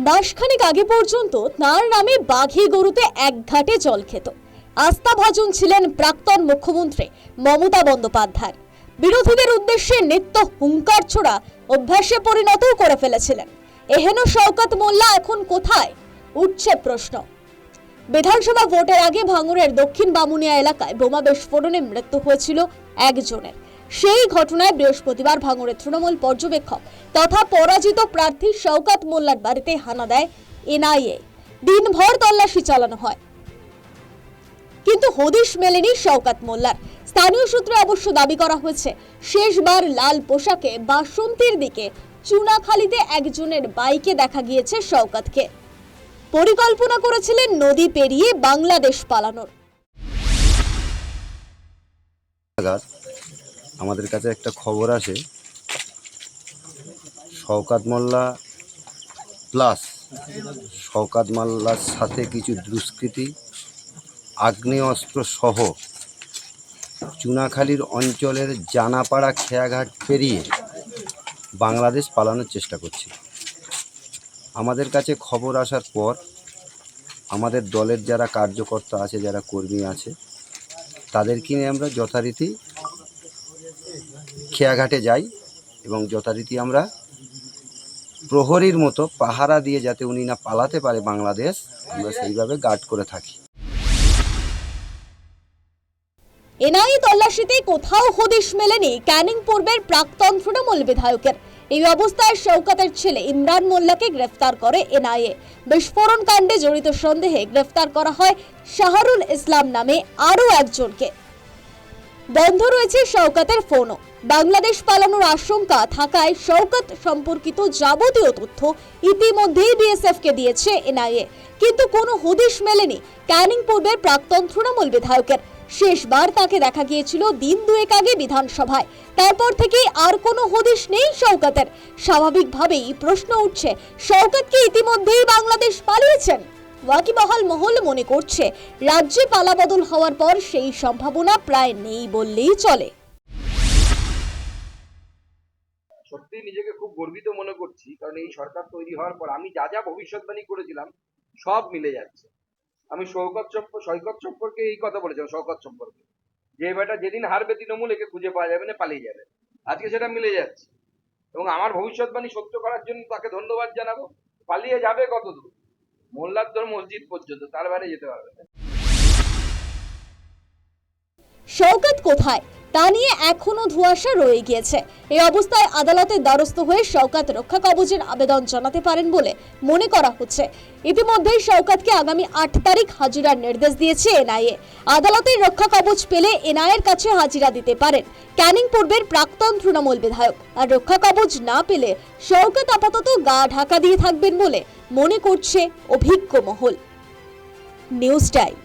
মাসখানেক আগে পর্যন্ত তার নামে বাঘী গরুতে এক ঘাটে জল খেত। আস্থাভাজন ছিলেন প্রাক্তন মুখ্যমন্ত্রী মমতা বন্দ্যোপাধ্যায়। বিরোধীদের উদ্দেশ্যে নিত্য হুঙ্কার ছোড়া অভ্যাসে পরিণত করে ফেলেছিলেন। এহেন শওকত মোল্লা এখন কোথায়, উঠছে প্রশ্ন। বিধানসভা ভোটের আগে ভাঙড়ের দক্ষিণ বামুনিয়া এলাকায় বোমা বিস্ফোরণে মৃত্যু হয়েছিল একজনের। সেই ঘটনায় বৃহস্পতিবার ভাঙড়ের তৃণমূল পর্যবেক্ষক তথা পরাজিত প্রার্থী শওকত মোল্লার বাড়িতে হানা দেয় এনআইএ। দিনভর তল্লাশি চালানো হয়, কিন্তু হদিশ মেলেনি শওকত মোল্লার। স্থানীয় সূত্রে অবশ্য দাবি করা হয়েছে, শেষবার লাল পোশাকে বাসন্তীর দিকে চুনাখালীতে একজনের বাইকে দেখা গিয়েছে শওকতকে। পরিকল্পনা করেছিলেন নদী পেরিয়ে বাংলাদেশ পালানোর। আমাদের কাছে একটা খবর আসে, শওকত মোল্লা প্লাস শওকত মোল্লার সাথে কিছু দুষ্কৃতী আগ্নেয়াস্ত্র সহ চুনাখালীর অঞ্চলের জানাপাড়া খেয়াঘাট পেরিয়ে বাংলাদেশ পালানোর চেষ্টা করছে। আমাদের কাছে খবর আসার পর আমাদের দলের যারা কার্যকর্তা আছে, যারা কর্মী আছে, তাদেরকে নিয়ে আমরা যথারীতি খেয়াঘাটে যাই এবং যথারীতি আমরা প্রহরীর মতো পাহারা দিয়ে যাতে উনি না পালাতে পারে বাংলাদেশ, আমরা সেইভাবে গার্ড করে থাকি। এনআইএ তল্লাশিতে কোথাও হদিশ মেলেনি ক্যানিং পূর্বের প্রাক্তন তৃণমূল বিধায়কের। এই অবস্থায় শওকতের ছেলে ইমরান মোল্লাকে গ্রেফতার করে এনআইএ। বিস্ফোরণ কাণ্ডে জড়িত সন্দেহে গ্রেফতার করা হয় শাহরুল ইসলাম নামে আরও একজনকে। বন্ধ রয়েছে শওকতের ফোনও। বাংলাদেশ পালানোর আশঙ্কা থাকায় শওকত সম্পর্কিত যাবতীয় তথ্য ইতিমধ্যেই বিএসএফকে দিয়েছে এনআইএ, কিন্তু কোনো হদিশ মেলেনি ক্যানিং পূর্বের প্রাক্তন তৃণমূল বিধায়কের। শেষবার তাকে দেখা গিয়েছিল দিন দুয়েক আগে বিধানসভায়। তারপর থেকে আর কোনো হদিশ নেই শওকতের। স্বাভাবিকভাবেই প্রশ্ন উঠছে, শওকত কি ইতিমধ্যেই বাংলাদেশ পালিয়েছেন? ওয়াকিবহাল মহল মনে করছে, রাজ্যে পালাবদল হওয়ার পর সেই সম্ভাবনা প্রায় নেই বললেই চলে। সত্যি নিজেকে খুব গর্বিত মনে করছি, কারণ এই সরকার তৈরি হওয়ার পর আমি যা যা ভবিষ্যৎবাণী করেছিলাম সব মিলে যাচ্ছে। আমি সৈকত সম্পর্কে এই কথা বলেছিলাম, শওকত সম্পর্কে, যে বেটা যেদিন হারবে তৃণমূল একে খুঁজে পাওয়া যাবে না, পালিয়ে যাবে। আজকে সেটা মিলে যাচ্ছে এবং আমার ভবিষ্যৎবাণী সত্য করার জন্য তাকে ধন্যবাদ জানাবো। পালিয়ে যাবে কত দূর? মোল্লার দর মসজিদ পর্যন্ত, তার বাইরে যেতে পারবে না। শওকত কোথায় তা নিয়ে এখনো ধোঁয়াশা রয়ে গিয়েছে। এই অবস্থায় আদালতের দ্বারস্থ হয়ে শওকত রক্ষা কবচের আবেদন জানাতে পারেন বলে মনে করা হচ্ছে। ইতিমধ্যেই শওকতকে আগামী 8 তারিখ হাজিরার নির্দেশ দিয়েছে এনআইএ। আদালতের রক্ষা কবচ পেলে এনআইএর কাছে হাজিরা দিতে পারেন ক্যানিং পূর্বের প্রাক্তন তৃণমূল বিধায়ক। আর রক্ষা কবচ না পেলে শওকত আপাতত গা ঢাকা দিয়ে থাকবেন বলে মনে করছে অভিজ্ঞ মহল। News time.